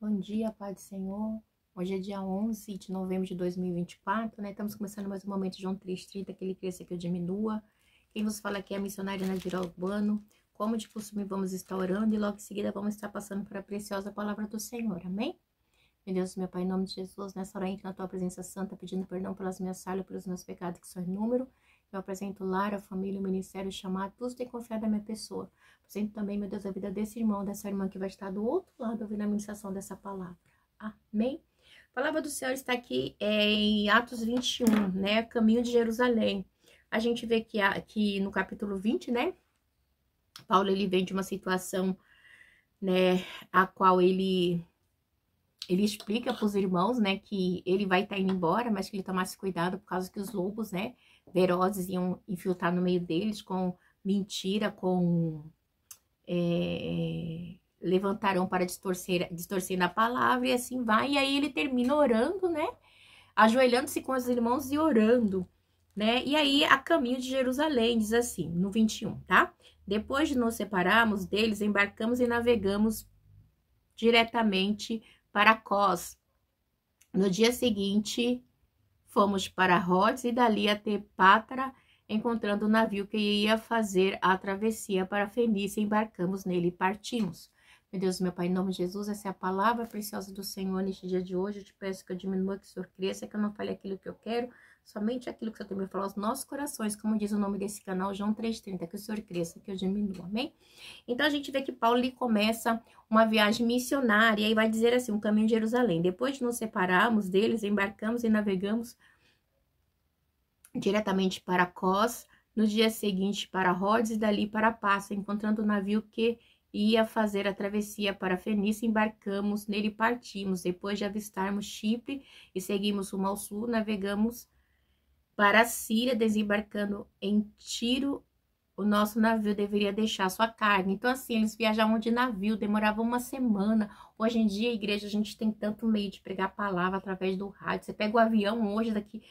Bom dia, Pai do Senhor. Hoje é dia 11 de novembro de 2024, né? Estamos começando mais um momento de João 3,30, que ele cresça, que eu diminua. Quem vos fala aqui é a missionária Nadira Urbano. Como de costume, vamos estar orando e logo em seguida vamos estar passando para a preciosa palavra do Senhor, amém? Meu Deus, meu Pai, em nome de Jesus, nessa hora entro na Tua presença santa, pedindo perdão pelas minhas falhas, pelos meus pecados, que são em número. Eu apresento o lar, a família, o ministério, o chamado, tudo tem confiado na minha pessoa. Apresento também, meu Deus, a vida desse irmão, dessa irmã que vai estar do outro lado ouvindo a ministração dessa palavra. Amém? A palavra do Senhor está aqui em Atos 21, né? Caminho de Jerusalém. A gente vê que aqui no capítulo 20, né? Paulo, ele vem de uma situação, né? A qual ele explica para os irmãos, né, que ele vai estar indo embora, mas que ele tomasse cuidado por causa que os lobos, né, ferozes iam infiltrar no meio deles com mentira, com levantarão para distorcer a palavra, e assim vai. E aí ele termina orando, né, ajoelhando-se com os irmãos e orando, né, e aí a caminho de Jerusalém, diz assim, no 21, tá? Depois de nos separarmos deles, embarcamos e navegamos diretamente para Cós. No dia seguinte, fomos para Rhodes e dali até Pátara, encontrando o navio que ia fazer a travessia para Fenícia, embarcamos nele e partimos. Meu Deus, meu Pai, em nome de Jesus, essa é a palavra preciosa do Senhor neste dia de hoje. Eu te peço que eu diminua, que o Senhor cresça, que eu não fale aquilo que eu quero, somente aquilo que o Senhor tem me falado aos nossos corações, como diz o nome desse canal, João 3,30, que o Senhor cresça, que eu diminua, amém? Então, a gente vê que Paulo, ele começa uma viagem missionária, e vai dizer assim, um caminho de Jerusalém. Depois de nos separarmos deles, embarcamos e navegamos diretamente para Cós, no dia seguinte para Rhodes e dali para Passa, encontrando o navio que ia fazer a travessia para Fenícia, embarcamos nele e partimos. Depois de avistarmos Chipre e seguimos rumo ao sul, navegamos para a Síria, desembarcando em Tiro. O nosso navio deveria deixar sua carga. Então, assim, eles viajavam de navio, demorava uma semana. Hoje em dia, a igreja, a gente tem tanto meio de pregar a palavra através do rádio. Você pega o avião hoje, daqui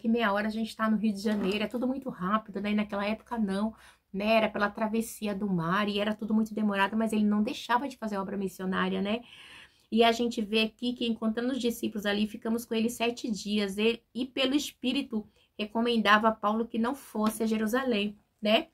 meia hora, a gente tá no Rio de Janeiro. É tudo muito rápido, né? E naquela época, não, né? Era pela travessia do mar e era tudo muito demorado, mas ele não deixava de fazer obra missionária, né? E a gente vê aqui que, encontrando os discípulos ali, ficamos com eles 7 dias. E pelo Espírito, recomendava a Paulo que não fosse a Jerusalém, né?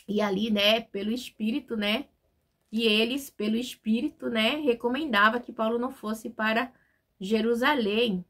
E ali, né, pelo Espírito, né? E eles, pelo Espírito, né, recomendava que Paulo não fosse para Jerusalém.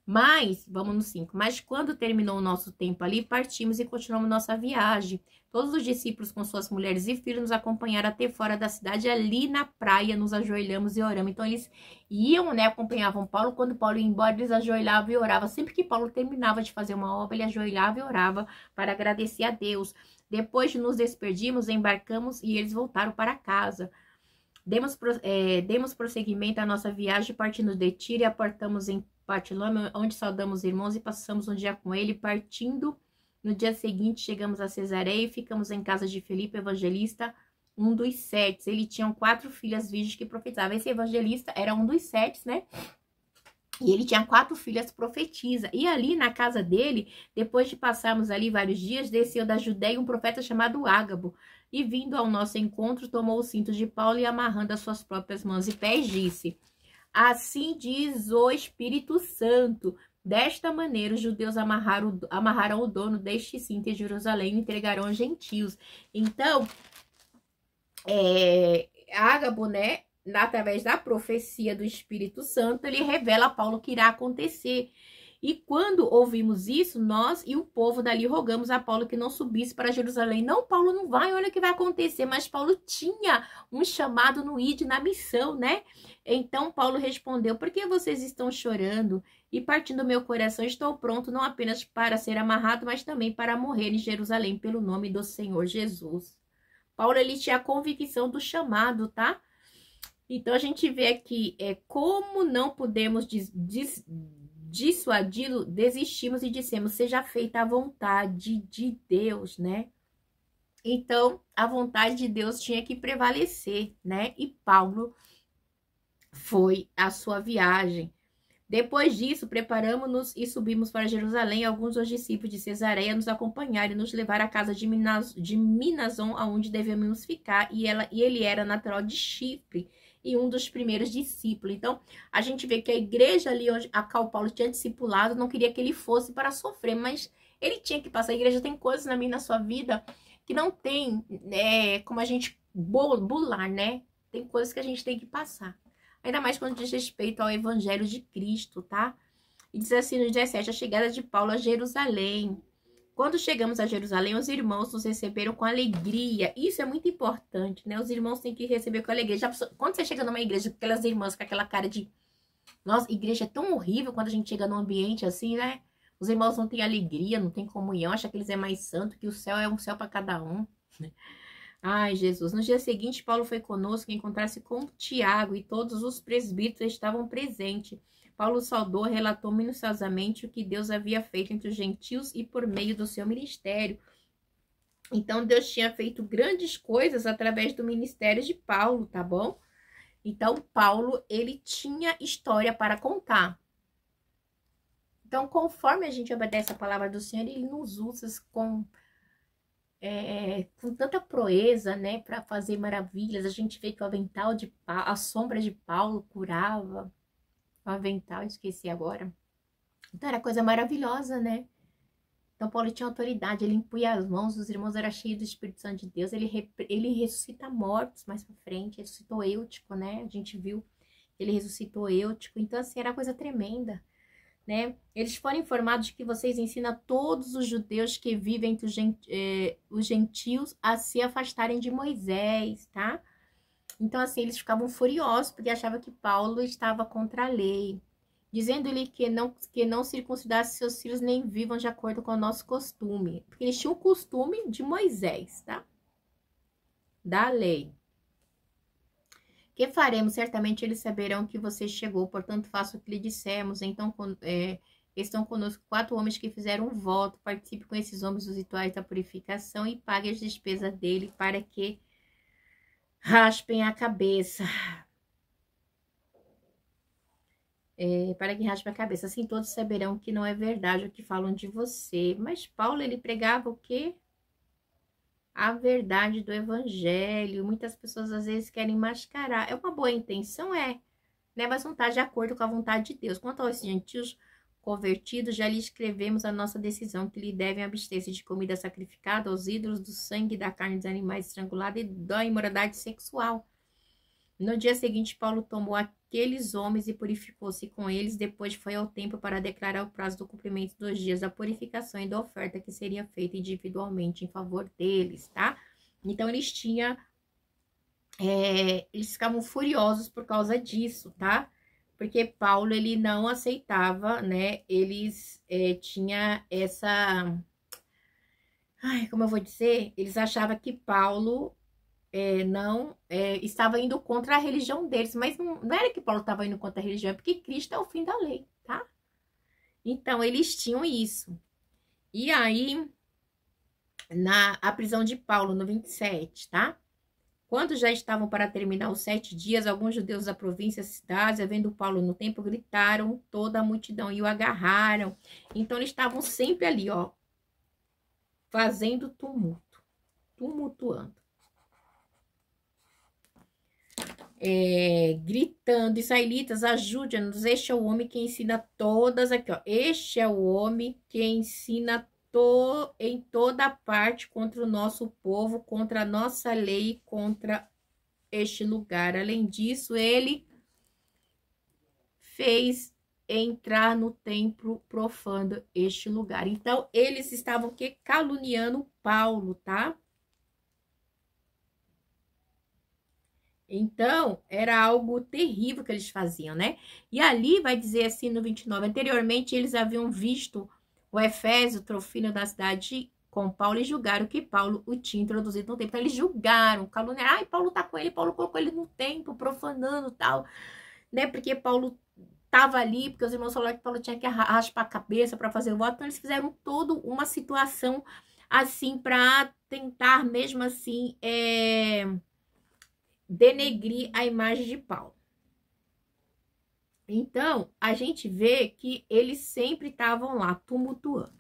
Mas, vamos no 5. Mas quando terminou o nosso tempo ali, partimos e continuamos nossa viagem. Todos os discípulos com suas mulheres e filhos nos acompanharam até fora da cidade. Ali na praia nos ajoelhamos e oramos. Então eles iam, né, acompanhavam Paulo. Quando Paulo ia embora, eles ajoelhavam e oravam. Sempre que Paulo terminava de fazer uma obra, ele ajoelhava e orava para agradecer a Deus. Depois de nos despedirmos, embarcamos e eles voltaram para casa. Demos prosseguimento à nossa viagem, partindo de Tiro e aportamos em Patilama, onde saudamos irmãos e passamos um dia com ele. Partindo no dia seguinte, chegamos a Cesareia e ficamos em casa de Filipe, evangelista, um dos 7. Ele tinha 4 filhas virgens que profetizavam. Esse evangelista era um dos 7, né? E ele tinha 4 filhas profetisa. E ali na casa dele, depois de passarmos ali vários dias, desceu da Judéia um profeta chamado Ágabo. E vindo ao nosso encontro, tomou o cinto de Paulo e amarrando as suas próprias mãos e pés, disse: assim diz o Espírito Santo. Desta maneira, os judeus amarraram o dono deste cinto em Jerusalém e entregarão aos gentios. Então, Ágabo, né, através da profecia do Espírito Santo, ele revela a Paulo o que irá acontecer. E quando ouvimos isso, nós e o povo dali rogamos a Paulo que não subisse para Jerusalém. Não, Paulo não vai, olha o que vai acontecer. Mas Paulo tinha um chamado no ID, na missão, né? Então Paulo respondeu: por que vocês estão chorando? E partindo do meu coração, estou pronto não apenas para ser amarrado, mas também para morrer em Jerusalém pelo nome do Senhor Jesus. Paulo, ele tinha a convicção do chamado, tá? Então, a gente vê aqui como não podemos dissuadi-lo, desistimos e dissemos: seja feita a vontade de Deus, né? Então, a vontade de Deus tinha que prevalecer, né? E Paulo foi a sua viagem. Depois disso, preparamos-nos e subimos para Jerusalém. Alguns dos discípulos de Cesareia nos acompanharam e nos levaram à casa de Minason, aonde devemos ficar. E ele era natural de Chipre e um dos primeiros discípulos. Então, a gente vê que a igreja ali onde a qual Paulo tinha discipulado não queria que ele fosse para sofrer, mas ele tinha que passar. A igreja tem coisas na minha e na sua vida que não tem como a gente bular, né? Tem coisas que a gente tem que passar. Ainda mais quando diz respeito ao evangelho de Cristo, tá? E diz assim no 17, a chegada de Paulo a Jerusalém. Quando chegamos a Jerusalém, os irmãos nos receberam com alegria. Isso é muito importante, né? Os irmãos têm que receber com alegria. Quando você chega numa igreja, aquelas irmãs com aquela cara de... Nossa, igreja é tão horrível quando a gente chega num ambiente assim, né? Os irmãos não têm alegria, não têm comunhão, acham que eles é mais santo, que o céu é um céu para cada um, né? Ai, Jesus. No dia seguinte, Paulo foi conosco encontrar-se com Tiago e todos os presbíteros estavam presentes. Paulo saudou, relatou minuciosamente o que Deus havia feito entre os gentios e por meio do seu ministério. Então, Deus tinha feito grandes coisas através do ministério de Paulo, tá bom? Então, Paulo, ele tinha história para contar. Então, conforme a gente obedece a palavra do Senhor, ele nos usa com tanta proeza, né, para fazer maravilhas. A gente vê que o avental de Paulo, a sombra de Paulo curava. O avental, esqueci agora. Então era coisa maravilhosa, né? Então Paulo tinha autoridade, ele impunha as mãos, os irmãos eram cheios do Espírito Santo de Deus. Ele ressuscita mortos mais pra frente, ressuscitou Eutico, né? A gente viu que ele ressuscitou Eutico. Então assim, era coisa tremenda. Né? Eles foram informados de que vocês ensinam a todos os judeus que vivem entre os gentios a se afastarem de Moisés, tá? Então, assim, eles ficavam furiosos porque achavam que Paulo estava contra a lei, dizendo-lhe que não circuncidasse seus filhos nem vivam de acordo com o nosso costume, porque eles tinham o costume de Moisés, tá? Da lei. Que faremos? Certamente eles saberão que você chegou, portanto faça o que lhe dissemos. Então, estão conosco 4 homens que fizeram um voto, participe com esses homens dos rituais da purificação e pague as despesas dele para que raspem a cabeça. Para que raspem a cabeça. Assim todos saberão que não é verdade o que falam de você. Mas Paulo, ele pregava o quê? A verdade do evangelho. Muitas pessoas às vezes querem mascarar. É uma boa intenção, né? Mas não está de acordo com a vontade de Deus. Quanto aos gentios convertidos, já lhe escrevemos a nossa decisão, que lhe devem abster-se de comida sacrificada aos ídolos, do sangue, da carne dos animais estrangulados e da imoralidade sexual. No dia seguinte, Paulo tomou aqueles homens e purificou-se com eles. Depois foi ao templo para declarar o prazo do cumprimento dos dias da purificação e da oferta que seria feita individualmente em favor deles, tá? Então, eles tinham... eles ficavam furiosos por causa disso, tá? Porque Paulo, ele não aceitava, né? Eles tinham essa... Ai, como eu vou dizer? Eles achavam que Paulo... não estava indo contra a religião deles, mas não era que Paulo estava indo contra a religião, é porque Cristo é o fim da lei, tá? Então, eles tinham isso. E aí, a prisão de Paulo, no 27, tá? Quando já estavam para terminar os 7 dias, alguns judeus da província, cidades, vendo Paulo no templo, gritaram toda a multidão e o agarraram. Então, eles estavam sempre ali, ó, fazendo tumulto, tumultuando. Gritando, israelitas, ajude-nos, este é o homem que ensina todas, aqui ó, este é o homem que ensina em toda parte contra o nosso povo, contra a nossa lei, contra este lugar. Além disso, ele fez entrar no templo profano este lugar. Então, eles estavam caluniando Paulo, tá? Então, era algo terrível que eles faziam, né? E ali vai dizer assim no 29, anteriormente eles haviam visto o Efésio, Trofino da cidade com Paulo e julgaram que Paulo o tinha introduzido no templo. Então, eles julgaram, caluniaram, ai, Paulo tá com ele, Paulo colocou ele no templo, profanando tal, né? Porque Paulo tava ali, porque os irmãos falaram que Paulo tinha que raspar a cabeça para fazer o voto, então eles fizeram toda uma situação assim para tentar mesmo assim, denegrir a imagem de Paulo. Então, a gente vê que eles sempre estavam lá tumultuando.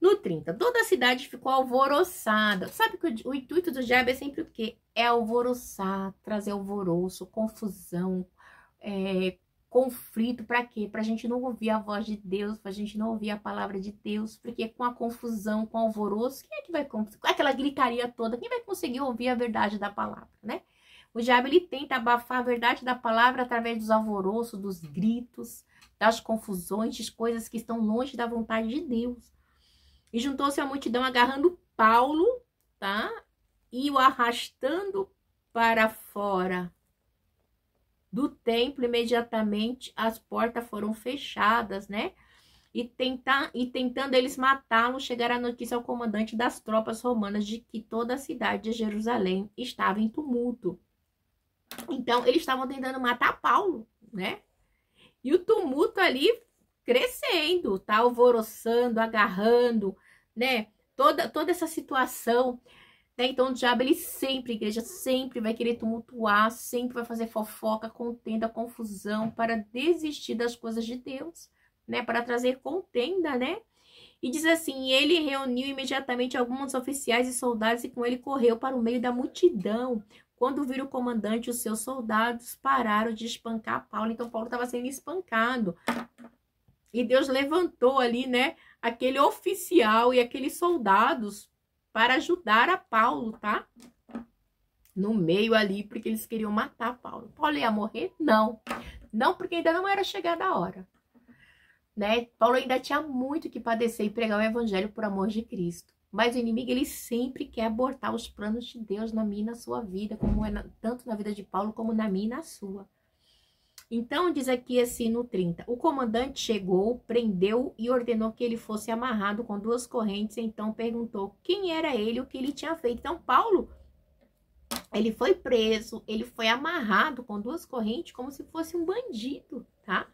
No 30, toda a cidade ficou alvoroçada. Sabe que o intuito do diabo é sempre o quê? É alvoroçar, trazer alvoroço, confusão, conflito. Para quê? Pra gente não ouvir a voz de Deus, pra gente não ouvir a palavra de Deus. Porque com a confusão, com o alvoroço, quem é que vai conseguir? Com aquela gritaria toda, quem vai conseguir ouvir a verdade da palavra, né? O diabo, ele tenta abafar a verdade da palavra através dos alvoroços, dos gritos, das confusões, de coisas que estão longe da vontade de Deus. E juntou-se a multidão agarrando Paulo, tá? E o arrastando para fora do templo. Imediatamente as portas foram fechadas, né? E tentando eles matá-lo, chegaram a notícia ao comandante das tropas romanas de que toda a cidade de Jerusalém estava em tumulto. Então, eles estavam tentando matar Paulo, né? E o tumulto ali crescendo, tá alvoroçando, agarrando, né? Toda essa situação, né? Então, o diabo, ele sempre, a igreja sempre vai querer tumultuar, sempre vai fazer fofoca, contenda, confusão, para desistir das coisas de Deus, né? Para trazer contenda, né? E diz assim, ele reuniu imediatamente alguns oficiais e soldados e com ele correu para o meio da multidão. Quando viram o comandante e os seus soldados, pararam de espancar Paulo. Então, Paulo estava sendo espancado. E Deus levantou ali, né, aquele oficial e aqueles soldados para ajudar a Paulo, tá? No meio ali, porque eles queriam matar Paulo. Paulo ia morrer? Não. Não, porque ainda não era chegada a hora. Né? Paulo ainda tinha muito que padecer e pregar o evangelho por amor de Cristo. Mas o inimigo, ele sempre quer abortar os planos de Deus na minha e na sua vida, como é tanto na vida de Paulo, como na minha e na sua. Então, diz aqui assim no 30, o comandante chegou, prendeu e ordenou que ele fosse amarrado com 2 correntes. Então, perguntou quem era ele, o que ele tinha feito. Então, Paulo, ele foi preso, ele foi amarrado com 2 correntes, como se fosse um bandido, tá?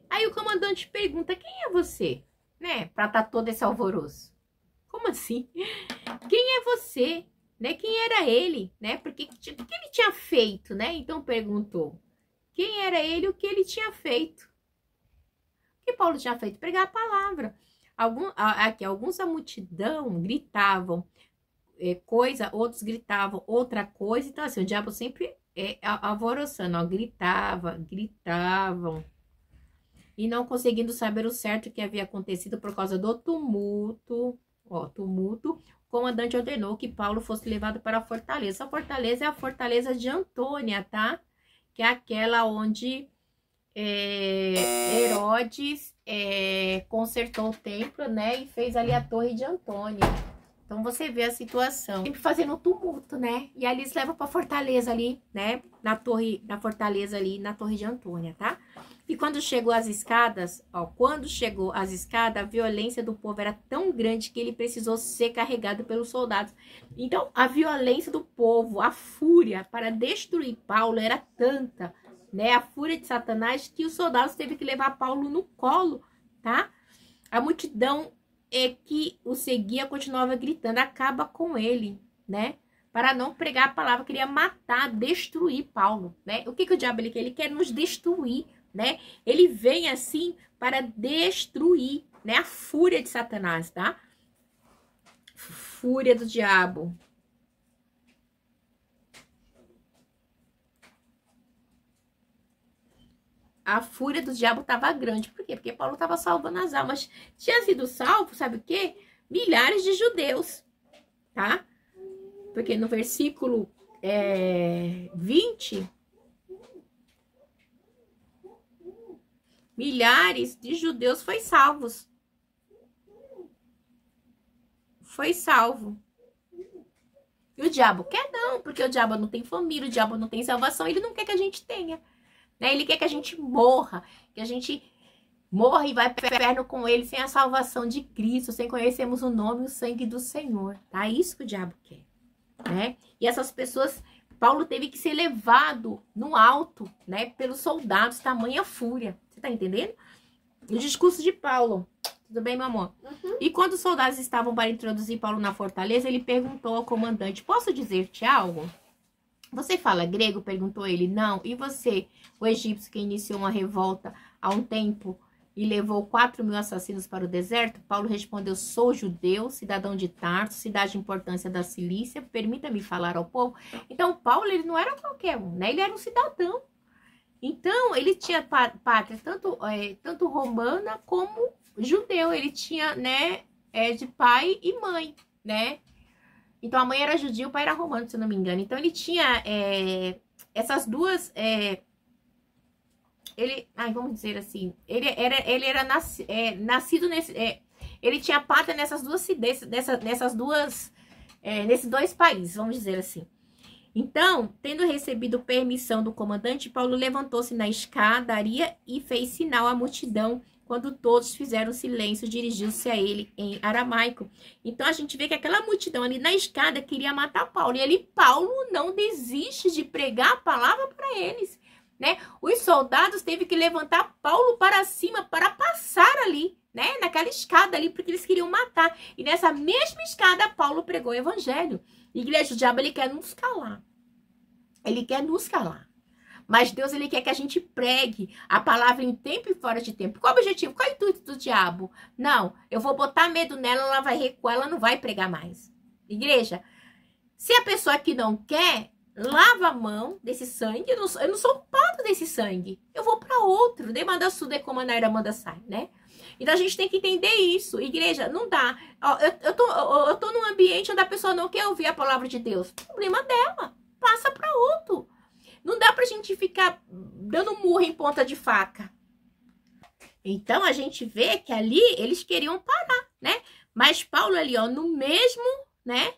Aí o comandante pergunta, quem é você? Né, pra tá todo esse alvoroço. Como assim? Quem é você? Né? Quem era ele? Né? Porque o que ele tinha feito? Né? Então perguntou. Quem era ele e o que ele tinha feito? O que Paulo tinha feito? Pregar a palavra. Alguns da multidão gritavam coisa, outros gritavam outra coisa. Então assim, o diabo sempre alvoroçando. Ó, gritavam. E não conseguindo saber o certo que havia acontecido por causa do tumulto. Ó, tumulto, o comandante ordenou que Paulo fosse levado para a fortaleza. A fortaleza é a fortaleza de Antônia, tá? Que é aquela onde Herodes consertou o templo, né? E fez ali a torre de Antônia. Então, você vê a situação. Sempre fazendo tumulto, né? E ali eles levam para a fortaleza ali, né? Na fortaleza ali, na torre de Antônia, tá? E quando chegou às escadas, ó, a violência do povo era tão grande que ele precisou ser carregado pelos soldados. Então, a violência do povo, a fúria para destruir Paulo era tanta, né? A fúria de Satanás que os soldados teve que levar Paulo no colo, tá? A multidão que o seguia continuava gritando, acaba com ele, né? Para não pregar a palavra, queria matar, destruir Paulo, né? O que o diabo ele quer? Ele quer nos destruir, né? Ele vem assim para destruir, né? A fúria de Satanás, tá? Fúria do diabo. A fúria do diabo estava grande. Por quê? Porque Paulo estava salvando as almas. Tinha sido salvo, sabe o quê? Milhares de judeus, tá? Porque no versículo 20... milhares de judeus foi salvos. Foi salvo. E o diabo quer não, porque o diabo não tem família, o diabo não tem salvação, ele não quer que a gente tenha. Né? Ele quer que a gente morra, que a gente morra e vai para o inferno com ele sem a salvação de Cristo, sem conhecermos o nome e o sangue do Senhor. Tá? Isso que o diabo quer. Né? E essas pessoas, Paulo teve que ser levado no alto, né, pelos soldados, tamanha fúria. Você tá entendendo? O discurso de Paulo. Tudo bem, meu amor? Uhum. E quando os soldados estavam para introduzir Paulo na fortaleza, ele perguntou ao comandante, posso dizer-te algo? Você fala grego? Perguntou ele. Não. E você, o egípcio que iniciou uma revolta há um tempo e levou 4.000 assassinos para o deserto? Paulo respondeu, sou judeu, cidadão de Tarso, cidade de importância da Cilícia, permita-me falar ao povo. Então, Paulo, ele não era qualquer um, né? Ele era um cidadão. Então, ele tinha pátria tanto romana como judeu. Ele tinha, né, de pai e mãe, né? Então, a mãe era judia, o pai era romano, se eu não me engano. Então, ele tinha essas duas... vamos dizer assim, ele era nascido nesse... ele tinha pátria nessas duas cidades, nesses dois países, vamos dizer assim. Então, tendo recebido permissão do comandante, Paulo levantou-se na escadaria e fez sinal à multidão. Quando todos fizeram silêncio, dirigiu-se a ele em aramaico. Então, a gente vê que aquela multidão ali na escada queria matar Paulo. E Paulo não desiste de pregar a palavra para eles, né? Os soldados teve que levantar Paulo para cima para passar ali, né? Naquela escada ali, porque eles queriam matar. E nessa mesma escada, Paulo pregou o evangelho. Igreja, o diabo, ele quer nos calar. Ele quer nos calar. Mas Deus, ele quer que a gente pregue a palavra em tempo e fora de tempo. Qual o objetivo? Qual é o intuito do diabo? Não, eu vou botar medo nela, ela vai recuar, ela não vai pregar mais. Igreja, se a pessoa que não quer, lava a mão desse sangue. Eu não sou culpado desse sangue. Eu vou para outro. Demanda suda é como a Naira manda sai, né? Então, a gente tem que entender isso. Igreja, não dá. Eu tô num ambiente onde a pessoa não quer ouvir a palavra de Deus. Problema dela. Passa para outro. Não dá pra gente ficar dando murro em ponta de faca. Então, a gente vê que ali eles queriam parar, né? Mas Paulo ali, ó, no mesmo, né?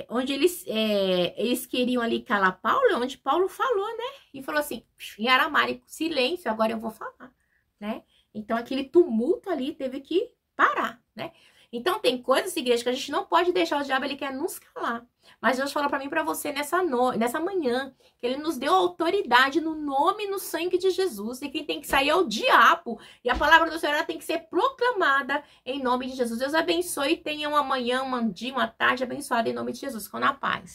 Onde eles queriam ali calar Paulo, onde Paulo falou, né? E falou assim, em aramaico, silêncio, agora eu vou falar, né? Então, aquele tumulto ali teve que parar, né? Então, tem coisas, igreja, que a gente não pode deixar o diabo, ele quer nos calar. Mas Deus falou para mim e para você nessa manhã, que ele nos deu autoridade no nome e no sangue de Jesus. E quem tem que sair é o diabo. E a palavra do Senhor tem que ser proclamada em nome de Jesus. Deus abençoe e tenha uma manhã, um dia, uma tarde abençoada em nome de Jesus. Com na paz.